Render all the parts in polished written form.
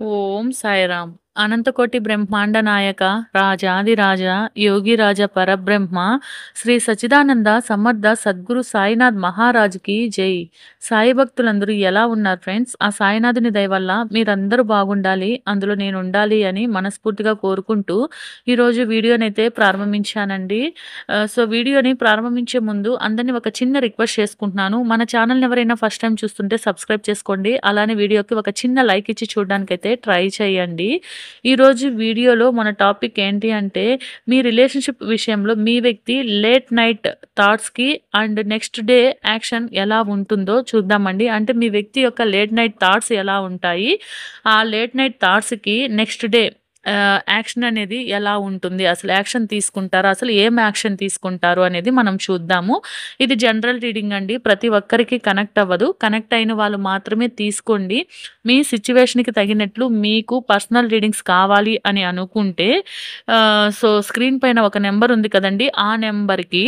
ఓం సాయిరామ్. అనంతకోటి బ్రహ్మాండ నాయక, రాజాదిరాజ, యోగిరాజ పరబ్రహ్మ, శ్రీ సచ్చిదానంద సమర్థ సద్గురు సాయినాథ్ మహారాజుకి జై. సాయి భక్తులందరూ ఎలా ఉన్నారు ఫ్రెండ్స్? ఆ సాయినాథుని దయ వల్ల మీరందరూ బాగుండాలి, అందులో నేను ఉండాలి అని మనస్ఫూర్తిగా కోరుకుంటూ ఈరోజు వీడియోనైతే ప్రారంభించానండి. సో, వీడియోని ప్రారంభించే ముందు అందరిని ఒక చిన్న రిక్వెస్ట్ చేసుకుంటున్నాను. మన ఛానల్‌ని ఎవరైనా ఫస్ట్ టైమ్ చూస్తుంటే సబ్స్క్రైబ్ చేసుకోండి. అలానే వీడియోకి ఒక చిన్న లైక్ ఇచ్చి చూడడానికైతే ట్రై చేయండి. ఈరోజు వీడియోలో మన టాపిక్ ఏంటి అంటే, మీ రిలేషన్‌షిప్ విషయంలో మీ వ్యక్తి లేట్ నైట్ థాట్స్‌కి అండ్ నెక్స్ట్ డే యాక్షన్ ఎలా ఉంటుందో చూద్దామండి. అంటే మీ వ్యక్తి యొక్క లేట్ నైట్ థాట్స్ ఎలా ఉంటాయి? ఆ లేట్ నైట్ థాట్స్‌కి నెక్స్ట్ డే యాక్షన్ అనేది ఎలా ఉంటుంది? అసలు యాక్షన్ తీసుకుంటారా? అసలు ఏం యాక్షన్ తీసుకుంటారు అనేది మనం చూద్దాము. ఇది జనరల్ రీడింగ్ అండి. ప్రతి ఒక్కరికి కనెక్ట్ అవ్వదు. కనెక్ట్ అయిన వాళ్ళు మాత్రమే తీసుకోండి. మీ సిట్యుయేషన్‌కి తగినట్లు మీకు పర్సనల్ రీడింగ్స్ కావాలి అని అనుకుంటే సో, స్క్రీన్ పైన ఒక నంబర్ ఉంది కదండీ! ఆ నంబర్‌కి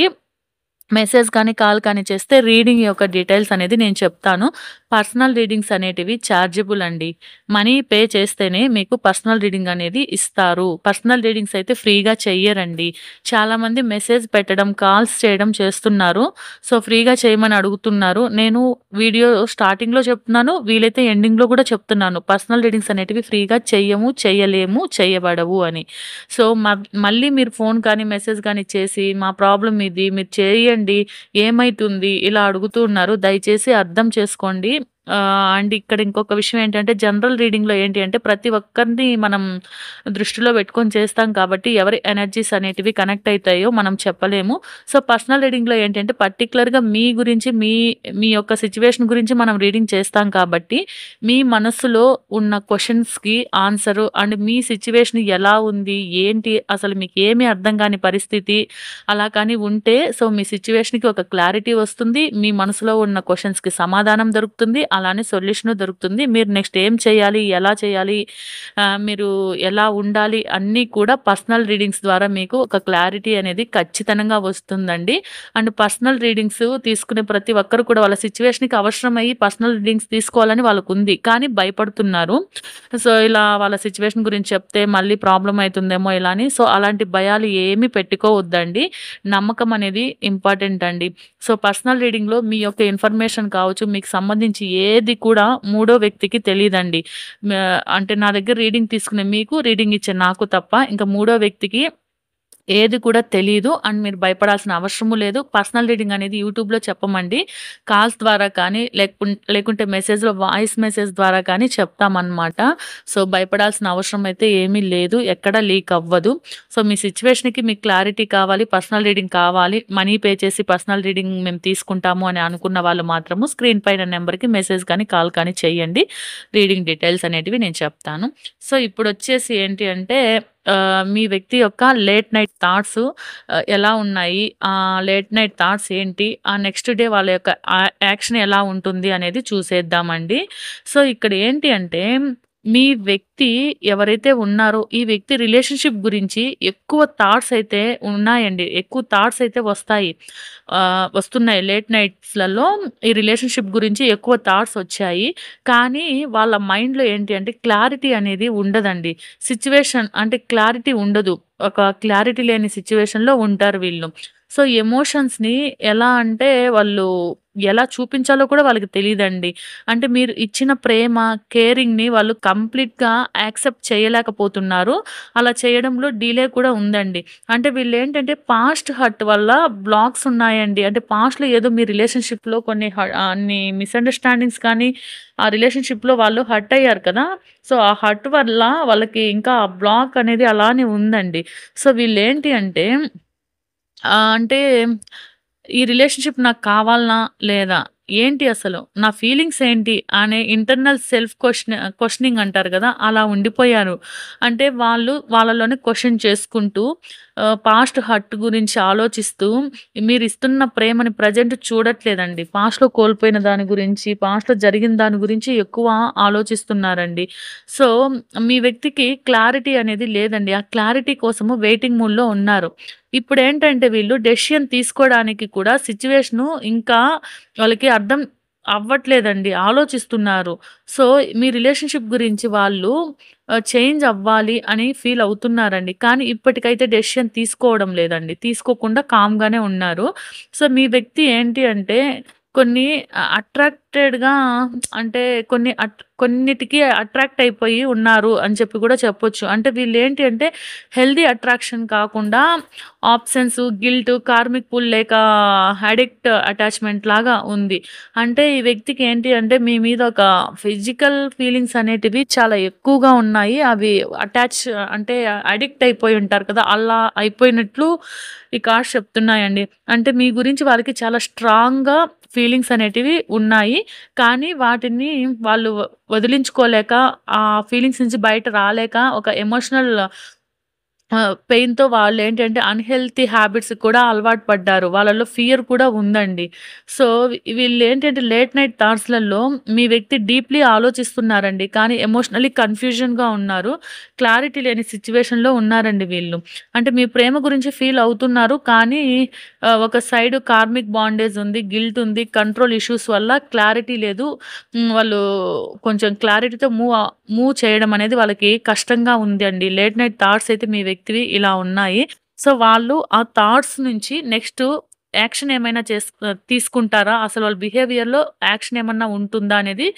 మెసేజ్ కానీ, కాల్ కానీ చేస్తే రీడింగ్ యొక్క డీటెయిల్స్ అనేది నేను చెప్తాను. పర్సనల్ రీడింగ్స్ అనేటివి చార్జబుల్ అండి. మనీ పే చేస్తేనే మీకు పర్సనల్ రీడింగ్ అనేది ఇస్తారు. పర్సనల్ రీడింగ్స్ అయితే ఫ్రీగా చెయ్యరండి. చాలామంది మెసేజ్ పెట్టడం, కాల్స్ చేయడం చేస్తున్నారు. సో, ఫ్రీగా చేయమని అడుగుతున్నారు. నేను వీడియో స్టార్టింగ్‌లో చెప్తున్నాను. వీలైతే ఎండింగ్‌లో కూడా చెప్తున్నాను. పర్సనల్ రీడింగ్స్ అనేటివి ఫ్రీగా చెయ్యము, చెయ్యలేము, చెయ్యబడవు అని. సో, మళ్ళీ మీరు ఫోన్ కానీ, మెసేజ్ కానీ చేసి మా ప్రాబ్లమ్ ఇది మీరు చేయండి, ఏమైతుంది? ఇలా అడుగుతూ ఉన్నారు. దయచేసి అర్థం చేసుకోండి. అండ్ ఇక్కడ ఇంకొక విషయం ఏంటంటే, జనరల్ రీడింగ్‌లో ఏంటి అంటే, ప్రతి ఒక్కరిని మనం దృష్టిలో పెట్టుకొని చేస్తాం కాబట్టి, ఎవరి ఎనర్జీస్ అనేటివి కనెక్ట్ అయితాయో మనం చెప్పలేము. సో, పర్సనల్ రీడింగ్‌లో ఏంటంటే, పర్టిక్యులర్‌గా మీ గురించి, మీ యొక్క సిట్యుయేషన్ గురించి మనం రీడింగ్ చేస్తాం కాబట్టి, మీ మనస్సులో ఉన్న క్వెషన్స్‌కి ఆన్సరు అండ్ మీ సిట్యుయేషన్ ఎలా ఉంది? ఏంటి? అసలు మీకేమీ అర్థం కాని పరిస్థితి అలా కానీ ఉంటే, సో, మీ సిట్యుయేషన్‌కి ఒక క్లారిటీ వస్తుంది. మీ మనసులో ఉన్న క్వెషన్స్‌కి సమాధానం దొరుకుతుంది. అలానే సొల్యూషను దొరుకుతుంది. మీరు నెక్స్ట్ ఏం చేయాలి? ఎలా చేయాలి? మీరు ఎలా ఉండాలి? అన్నీ కూడా పర్సనల్ రీడింగ్స్ ద్వారా మీకు ఒక క్లారిటీ అనేది ఖచ్చితంగా వస్తుందండి. అండ్ పర్సనల్ రీడింగ్స్ తీసుకునే ప్రతి ఒక్కరు కూడా వాళ్ళ సిట్యుయేషన్‌కి అవసరమయ్యి పర్సనల్ రీడింగ్స్ తీసుకోవాలని వాళ్ళకుంది. కానీ భయపడుతున్నారు. సో, ఇలా వాళ్ళ సిట్యుయేషన్ గురించి చెప్తే మళ్ళీ ప్రాబ్లమ్ అయితుందేమో ఇలా అని. సో, అలాంటి భయాలు ఏమీ పెట్టుకోవద్దండి. నమ్మకం అనేది ఇంపార్టెంట్ అండి. సో, పర్సనల్ రీడింగ్‌లో మీ యొక్క ఇన్ఫర్మేషన్ కావచ్చు, మీకు సంబంధించి ఏది కూడా మూడో వ్యక్తికి తెలీదండి. అంటే నా దగ్గర రీడింగ్ తీసుకునే మీకు, రీడింగ్ ఇచ్చే నాకు తప్ప ఇంకా మూడో వ్యక్తికి ఏది కూడా తెలీదు. అండ్ మీరు భయపడాల్సిన అవసరము లేదు. పర్సనల్ రీడింగ్ అనేది యూట్యూబ్‌లో చెప్పమండి. కాల్స్ ద్వారా కానీ, లేకుంటే మెసేజ్‌లో వాయిస్ మెసేజ్ ద్వారా కానీ చెప్తామనమాట. సో, భయపడాల్సిన అవసరం అయితే ఏమీ లేదు. ఎక్కడ లీక్ అవ్వదు. సో, మీ సిట్యుయేషన్‌కి మీకు క్లారిటీ కావాలి, పర్సనల్ రీడింగ్ కావాలి, మనీ పే చేసి పర్సనల్ రీడింగ్ మేము తీసుకుంటాము అని అనుకున్న వాళ్ళు మాత్రము స్క్రీన్ పైన నంబర్‌కి మెసేజ్ కానీ, కాల్ కానీ చేయండి. రీడింగ్ డీటెయిల్స్ అనేటివి నేను చెప్తాను. సో, ఇప్పుడొచ్చేసి ఏంటి అంటే, మీ వ్యక్తి యొక్క లేట్ నైట్ థాట్స్ ఎలా ఉన్నాయి? లేట్ నైట్ థాట్స్ ఏంటి? నెక్స్ట్ డే వాళ్ళ యొక్క యాక్షన్ ఎలా ఉంటుంది అనేది చూసేద్దామండి. సో, ఇక్కడ ఏంటి అంటే, మీ వ్యక్తి ఎవరైతే ఉన్నారో, ఈ వ్యక్తి రిలేషన్‌షిప్ గురించి ఎక్కువ థాట్స్ అయితే ఉన్నాయండి. ఎక్కువ థాట్స్ అయితే వస్తాయి. వస్తున్నాయి లేట్ నైట్స్‌లలో ఈ రిలేషన్‌షిప్ గురించి ఎక్కువ థాట్స్ వచ్చాయి. కానీ వాళ్ళ మైండ్‌లో ఏంటి అంటే క్లారిటీ అనేది ఉండదండి. సిట్యుయేషన్ అంటే క్లారిటీ ఉండదు. ఒక క్లారిటీ లేని సిట్యుయేషన్‌లో ఉంటారు వీళ్ళు. సో, ఎమోషన్స్‌ని ఎలా అంటే వాళ్ళు ఎలా చూపించాలో కూడా వాళ్ళకి తెలీదండి. అంటే మీరు ఇచ్చిన ప్రేమ, కేరింగ్‌ని వాళ్ళు కంప్లీట్‌గా యాక్సెప్ట్ చేయలేకపోతున్నారు. అలా చేయడంలో డిలే కూడా ఉందండి. అంటే వీళ్ళేంటంటే పాస్ట్ హర్ట్ వల్ల బ్లాక్స్ ఉన్నాయండి. అంటే పాస్ట్‌లో ఏదో మీ రిలేషన్‌షిప్‌లో అన్ని మిస్‌అండర్‌స్టాండింగ్స్ కానీ, ఆ రిలేషన్‌షిప్‌లో వాళ్ళు హర్ట్ అయ్యారు కదా! సో, ఆ హర్ట్ వల్ల వాళ్ళకి ఇంకా ఆ బ్లాక్ అనేది అలానే ఉందండి. సో, వీళ్ళేంటి అంటే అంటే ఈ రిలేషన్‌షిప్ నాకు కావాలనా? లేదా? ఏంటి అసలు? నా ఫీలింగ్స్ ఏంటి? అనే ఇంటర్నల్ సెల్ఫ్ క్వెషనింగ్ అంటారు గదా! అలా ఉండిపోయారు. అంటే వాళ్ళు వాళ్ళలోనే క్వెషన్ చేసుకుంటూ పాస్ట్ హర్ట్ గురించి ఆలోచిస్తూ మీరిస్తున్న ప్రేమని ప్రెజెంట్ చూడట్లేదండి. పాస్ట్‌లో కోల్పోయిన దాని గురించి, పాస్ట్‌లో జరిగిన దాని గురించి ఎక్కువ ఆలోచిస్తున్నారండి. సో, మీ వ్యక్తికి క్లారిటీ అనేది లేదండి. ఆ క్లారిటీ కోసము వెయిటింగ్ మూడ్‌లో ఉన్నారు. ఇప్పుడేంటంటే వీళ్ళు డెసిషన్ తీసుకోవడానికి కూడా సిట్యుయేషను ఇంకా వాళ్ళకి అర్థం అవ్వట్లేదండి. ఆలోచిస్తున్నారు. సో, మీ రిలేషన్‌షిప్ గురించి వాళ్ళు చేంజ్ అవ్వాలి అని ఫీల్ అవుతున్నారండి. కానీ ఇప్పటికైతే డెసిషన్ తీసుకోవడం లేదండి. తీసుకోకుండా కామ్‌గానే ఉన్నారు. సో, మీ వ్యక్తి ఏంటి అంటే కొన్ని అట్రాక్టెడ్‌గా అంటే కొన్నిటికి అట్రాక్ట్ అయిపోయి ఉన్నారు అని చెప్పి కూడా చెప్పొచ్చు. అంటే వీళ్ళేంటి అంటే హెల్తీ అట్రాక్షన్ కాకుండా ఆబ్సెన్స్, గిల్ట్, కార్మిక్ పుల్ లేక అడిక్ట్ అటాచ్‌మెంట్ లాగా ఉంది. అంటే ఈ వ్యక్తికి ఏంటి అంటే మీ మీద ఒక ఫిజికల్ ఫీలింగ్స్ అనేటివి చాలా ఎక్కువగా ఉన్నాయి. అవి అటాచ్ అంటే అడిక్ట్ అయిపోయి ఉంటారు కదా! అలా అయిపోయినట్లు ఈ కార్డ్స్ చెప్తున్నాయండి. అంటే మీ గురించి వాళ్ళకి చాలా స్ట్రాంగ్‌గా ఫీలింగ్స్ అనేటివి ఉన్నాయి. కానీ వాటిని వాళ్ళు వదిలించుకోలేక, ఆ ఫీలింగ్స్ నుంచి బయట రాలేక ఒక ఎమోషనల్ పెయిన్‌తో వాళ్ళేంటంటే అన్‌హెల్తీ హ్యాబిట్స్‌కి కూడా అలవాటు పడ్డారు. వాళ్ళలో ఫియర్ కూడా ఉందండి. సో, వీళ్ళేంటంటే లేట్ నైట్ థాట్స్‌లలో మీ వ్యక్తి డీప్‌లీ ఆలోచిస్తున్నారండి. కానీ ఎమోషనల్లీ కన్‌ఫ్యూజన్‌గా ఉన్నారు. క్లారిటీ లేని సిట్యుయేషన్‌లో ఉన్నారండి వీళ్ళు. అంటే మీ ప్రేమ గురించి ఫీల్ అవుతున్నారు. కానీ ఒక సైడ్ కార్మిక్ బాండేజ్ ఉంది. గిల్ట్ ఉంది. కంట్రోల్ ఇష్యూస్ వల్ల క్లారిటీ లేదు. వాళ్ళు కొంచెం క్లారిటీతో మూవ్ చేయడం అనేది వాళ్ళకి కష్టంగా ఉందండి. లేట్ నైట్ థాట్స్ అయితే మీ వ్యక్తివి ఇలా ఉన్నాయి. సో, వాళ్ళు ఆ థాట్స్ నుంచి నెక్స్ట్ యాక్షన్ ఏమైనా తీసుకుంటారా? అసలు వాళ్ళ బిహేవియర్‌లో యాక్షన్ ఏమన్నా ఉంటుందా అనేది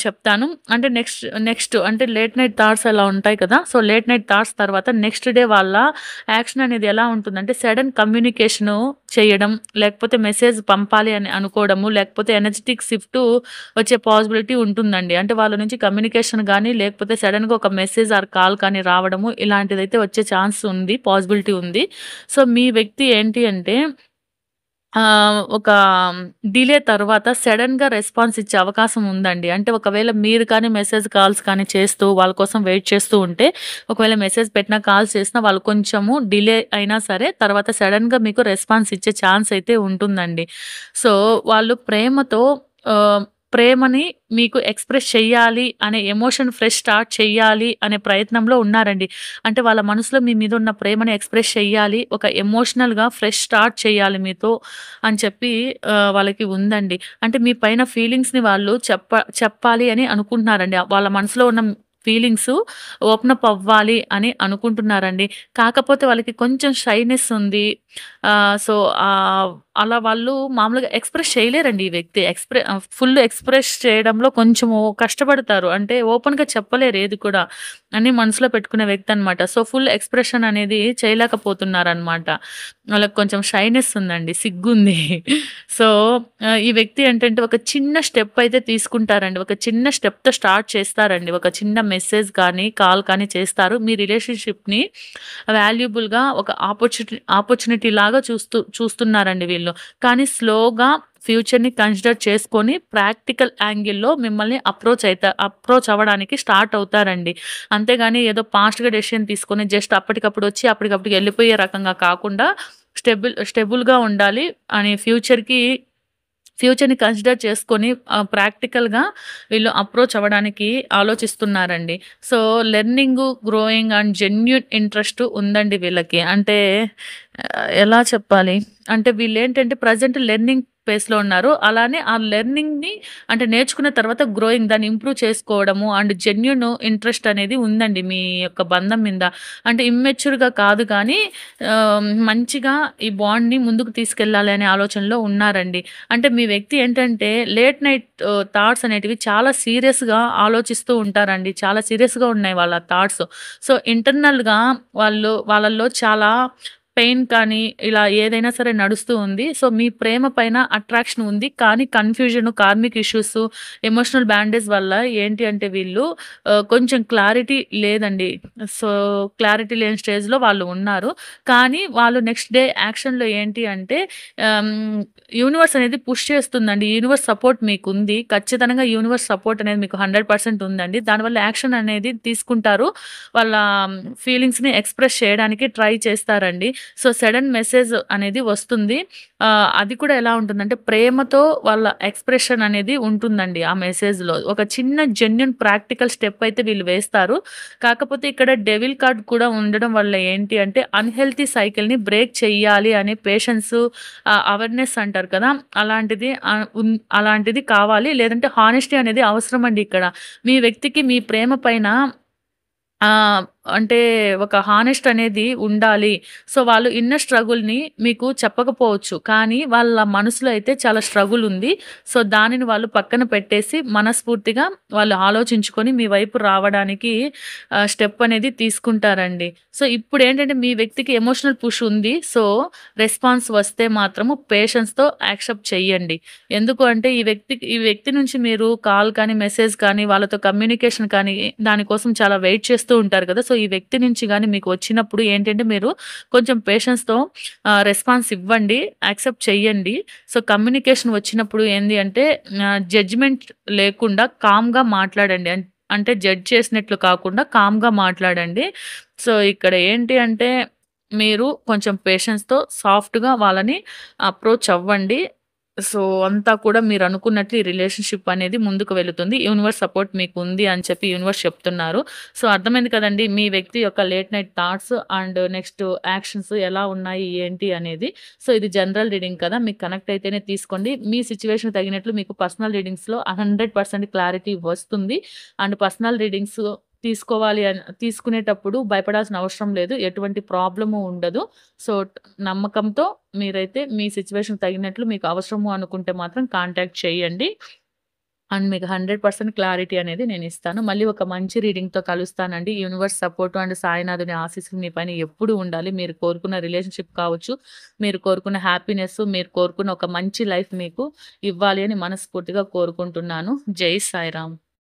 చెప్తాను. అంటే నెక్స్ట్ అంటే లేట్ నైట్ థాట్స్ అలా ఉంటాయి కదా! సో, లేట్ నైట్ థాట్స్ తర్వాత నెక్స్ట్ డే వాళ్ళ యాక్షన్ అనేది ఎలా ఉంటుందంటే సడెన్ కమ్యూనికేషను చేయడం, లేకపోతే మెసేజ్ పంపాలి అని అనుకోవడము, లేకపోతే ఎనర్జిటిక్ షిఫ్టు వచ్చే పాసిబిలిటీ ఉంటుందండి. అంటే వాళ్ళ నుంచి కమ్యూనికేషన్ గాని, లేకపోతే సడెన్‌గా ఒక మెసేజ్ ఆర్ కాల్ కానీ రావడము ఇలాంటిదైతే వచ్చే ఛాన్స్ ఉంది. పాసిబిలిటీ ఉంది. సో, మీ వ్యక్తి ఏంటి అంటే ఒక డిలే తర్వాత సడెన్‌గా రెస్పాన్స్ ఇచ్చే అవకాశం ఉందండి. అంటే ఒకవేళ మీరు కానీ మెసేజ్, కాల్స్ కానీ చేస్తూ వాళ్ళ కోసం వెయిట్ చేస్తూ ఉంటే, ఒకవేళ మెసేజ్ పెట్టినా, కాల్స్ చేసినా వాళ్ళు కొంచెము డిలే అయినా సరే తర్వాత సడెన్‌గా మీకు రెస్పాన్స్ ఇచ్చే ఛాన్స్ అయితే ఉంటుందండి. సో, వాళ్ళు ఆహ్, ప్రేమని మీకు ఎక్స్‌ప్రెస్ చెయ్యాలి అనే ఎమోషన్ స్టార్ట్ చెయ్యాలి అనే ప్రయత్నంలో ఉన్నారండి. అంటే వాళ్ళ మనసులో మీ మీద ఉన్న ప్రేమని ఎక్స్‌ప్రెస్ చెయ్యాలి. ఒక ఎమోషనల్‌గా స్టార్ట్ చేయాలి మీతో అని చెప్పి వాళ్ళకి ఉందండి. అంటే మీ పైన ఫీలింగ్స్‌ని వాళ్ళు చెప్పాలి అని అనుకుంటున్నారండి. వాళ్ళ మనసులో ఉన్న ఫీలింగ్స్ ఓపెన్ అప్ అవ్వాలి అని అనుకుంటున్నారండి. కాకపోతే వాళ్ళకి కొంచెం షైనెస్ ఉంది. సో, అలా వాళ్ళు మామూలుగా ఎక్స్‌ప్రెస్ చేయలేరండి ఈ వ్యక్తి. ఫుల్ ఎక్స్‌ప్రెస్ చేయడంలో కొంచెము కష్టపడతారు. అంటే ఓపెన్‌గా చెప్పలేరు ఏది కూడా. అన్నీ మనసులో పెట్టుకునే వ్యక్తి అనమాట. సో, ఫుల్ ఎక్స్‌ప్రెషన్ అనేది చేయలేకపోతున్నారనమాట. వాళ్ళకి కొంచెం షైనెస్ ఉందండి. సిగ్గుంది. సో, ఈ వ్యక్తి ఏంటంటే ఒక చిన్న స్టెప్ అయితే తీసుకుంటారండి. ఒక చిన్న స్టెప్‌తో స్టార్ట్ చేస్తారండి. ఒక చిన్న మెసేజ్ కానీ, కాల్ కానీ చేస్తారు. మీ రిలేషన్‌షిప్‌ని వాల్యుబుల్‌గా ఒక ఆపర్చునిటీ లాగా చూస్తున్నారండి వీళ్ళు. కానీ స్లోగా ఫ్యూచర్‌ని కన్సిడర్ చేసుకొని ప్రాక్టికల్ యాంగిల్‌లో మిమ్మల్ని అప్రోచ్ అవ్వడానికి స్టార్ట్ అవుతారండి. అంతేగాని ఏదో ఫాస్ట్‌గా డెసిషన్ తీసుకొని జస్ట్ అప్పటికప్పుడు వచ్చి అప్పటికప్పుడు ఎళ్ళిపోయే రకంగా కాకుండా స్టెబుల్‌గా ఉండాలి అని ఫ్యూచర్‌ని కన్సిడర్ చేసుకొని ప్రాక్టికల్‌గా వీళ్ళు అప్రోచ్ అవ్వడానికి ఆలోచిస్తున్నారండి. So, learning, growing and genuine interest ఉందండి వీళ్ళకి. అంటే ఎలా చెప్పాలి? అంటే వీళ్ళేంటంటే ప్రెజెంట్ లెర్నింగ్ ఫేస్‌లో ఉన్నారు. అలానే ఆ లెర్నింగ్‌ని అంటే నేర్చుకున్న తర్వాత గ్రోయింగ్ దాన్ని ఇంప్రూవ్ చేసుకోవడము అండ్ జెన్యూన్ ఇంట్రెస్ట్ అనేది ఉందండి మీ యొక్క బంధం మీద. అంటే ఇమ్మెచ్యూర్‌గా కాదు కానీ మంచిగా ఈ బాండ్‌ని ముందుకు తీసుకెళ్ళాలి అనే ఆలోచనలో ఉన్నారండి. అంటే మీ వ్యక్తి ఏంటంటే లేట్ నైట్ థాట్స్ అనేటివి చాలా సీరియస్‌గా ఆలోచిస్తూ ఉంటారండి. చాలా సీరియస్‌గా ఉన్నాయి వాళ్ళ థాట్స్. సో, ఇంటర్నల్‌గా వాళ్ళలో చాలా పెయిన్ కానీ, ఇలా ఏదైనా సరే నడుస్తూ ఉంది. సో, మీ ప్రేమ పైన అట్రాక్షన్ ఉంది. కానీ confusion, karmic issues, emotional bandage వల్ల ఏంటి అంటే వీళ్ళు కొంచెం క్లారిటీ లేదండి. సో, క్లారిటీ లేని స్టేజ్‌లో వాళ్ళు ఉన్నారు. కానీ వాళ్ళు నెక్స్ట్ డే యాక్షన్‌లో ఏంటి అంటే ఆహ్, యూనివర్స్ అనేది పుష్ చేస్తుందండి. యూనివర్స్ సపోర్ట్ మీకుంది. ఖచ్చితంగా యూనివర్స్ సపోర్ట్ అనేది మీకు 100% ఉందండి. దానివల్ల యాక్షన్ అనేది తీసుకుంటారు. వాళ్ళ ఫీలింగ్స్‌ని ఎక్స్‌ప్రెస్ చేయడానికి ట్రై చేస్తారండి. సో, సడెన్ మెసేజ్ అనేది వస్తుంది. అది కూడా ఎలా ఉంటుందంటే ప్రేమతో వాళ్ళ ఎక్స్‌ప్రెషన్ అనేది ఉంటుందండి ఆ మెసేజ్‌లో. ఒక చిన్న జెన్యూన్ ప్రాక్టికల్ స్టెప్ అయితే వీళ్ళు వేస్తారు. కాకపోతే ఇక్కడ డెవిల్ కార్డ్ కూడా ఉండడం వల్ల ఏంటి అంటే అన్‌హెల్తీ సైకిల్‌ని బ్రేక్ చెయ్యాలి అనే పేషెన్సు అవేర్‌నెస్ అంటారు కదా! అలాంటిది కావాలి. లేదంటే హానెస్టీ అనేది అవసరమండి ఇక్కడ. మీ వ్యక్తికి మీ ప్రేమ పైన ఆ! అంటే ఒక హానెస్ట్ అనేది ఉండాలి. సో, వాళ్ళు ఇన్నర్ స్ట్రగుల్‌ని మీకు చెప్పకపోవచ్చు. కానీ వాళ్ళ మనసులో అయితే చాలా స్ట్రగుల్ ఉంది. సో, దానిని వాళ్ళు పక్కన పెట్టేసి మనస్ఫూర్తిగా వాళ్ళు ఆలోచించుకొని మీ వైపు రావడానికి స్టెప్ అనేది తీసుకుంటారండి. సో, ఇప్పుడేంటంటే మీ వ్యక్తికి ఎమోషనల్ పుష్ ఉంది. సో, రెస్పాన్స్ వస్తే మాత్రము పేషెన్స్‌తో యాక్సెప్ట్ చెయ్యండి. ఎందుకు అంటే ఈ వ్యక్తి నుంచి మీరు కాల్ కానీ, మెసేజ్ కానీ, వాళ్ళతో కమ్యూనికేషన్ కానీ దాని కోసం చాలా వెయిట్ చేస్తూ ఉంటారు కదా! సో, ఈ వ్యక్తి నుంచి గాని మీకు వచ్చినప్పుడు ఏంటంటే మీరు కొంచెం పేషెన్స్‌తో రెస్పాన్స్ ఇవ్వండి. యాక్సెప్ట్ చెయ్యండి. సో, కమ్యూనికేషన్ వచ్చినప్పుడు ఏంది అంటే జడ్జ్‌మెంట్ లేకుండా కామ్‌గా మాట్లాడండి. అంటే జడ్జ్ చేసినట్లు కాకుండా కామ్‌గా మాట్లాడండి. సో, ఇక్కడ ఏంటి అంటే మీరు కొంచెం పేషెన్స్‌తో సాఫ్ట్‌గా వాళ్ళని అప్రోచ్ అవ్వండి. సో, అంతా కూడా మీరనుకున్నట్లు ఈ రిలేషన్‌షిప్ అనేది ముందుకు వెళుతుంది. యూనివర్స్ సపోర్ట్ మీకుంది అని చెప్పి యూనివర్స్ చెప్తున్నారు. సో, అర్థమైంది కదండీ! మీ వ్యక్తి యొక్క late night thoughts and next actions ఎలా ఉన్నాయి, ఏంటి అనేది. సో, ఇది జనరల్ రీడింగ్ కదా! మీకు కనెక్ట్ అయితేనే తీసుకోండి. మీ సిట్యుయేషన్‌కి తగినట్లు మీకు పర్సనల్ రీడింగ్స్‌లో 100% క్లారిటీ వస్తుంది. అండ్ పర్సనల్ రీడింగ్స్ తీసుకునేటప్పుడు భయపడాల్సిన అవసరం లేదు. ఎటువంటి ప్రాబ్లము ఉండదు. సో, నమ్మకంతో మీరైతే మీ సిట్యుయేషన్‌కి తగినట్లు మీకు అవసరము అనుకుంటే మాత్రం కాంటాక్ట్ చేయండి. అండ్ మీకు 100% క్లారిటీ అనేది నేనిస్తాను. మళ్ళీ ఒక మంచి రీడింగ్‌తో కలుస్తానండి. యూనివర్స్ సపోర్ట్ అండ్ సాయినాథుని ఆశీస్సులు మీ పైన ఎప్పుడూ ఉండాలి. మీరు కోరుకున్న రిలేషన్‌షిప్ కావచ్చు, మీరు కోరుకున్న హ్యాపీనెస్, మీరు కోరుకున్న ఒక మంచి లైఫ్ మీకు ఇవ్వాలి అని మనస్ఫూర్తిగా కోరుకుంటున్నాను. జై సాయిరామ్.